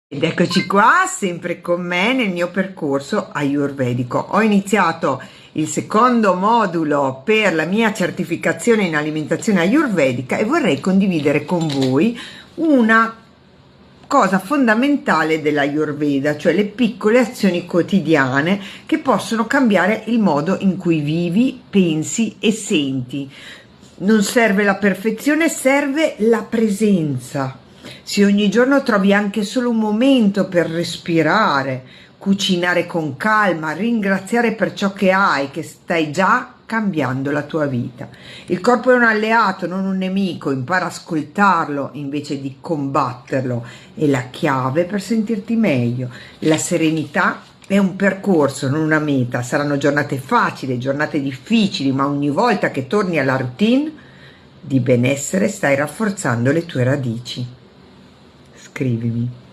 Ed eccoci qua, sempre con me nel mio percorso ayurvedico. Ho iniziato il secondo modulo per la mia certificazione in alimentazione ayurvedica e vorrei condividere con voi una cosa fondamentale dell'Ayurveda, cioè le piccole azioni quotidiane che possono cambiare il modo in cui vivi, pensi e senti. Non serve la perfezione, serve la presenza. Se ogni giorno trovi anche solo un momento per respirare, cucinare con calma, ringraziare per ciò che hai, che stai già cambiando la tua vita. Il corpo è un alleato, non un nemico, impara a ascoltarlo invece di combatterlo, è la chiave per sentirti meglio. La serenità è un percorso, non una meta. Saranno giornate facili, giornate difficili, ma ogni volta che torni alla routine di benessere stai rafforzando le tue radici. Scrivimi.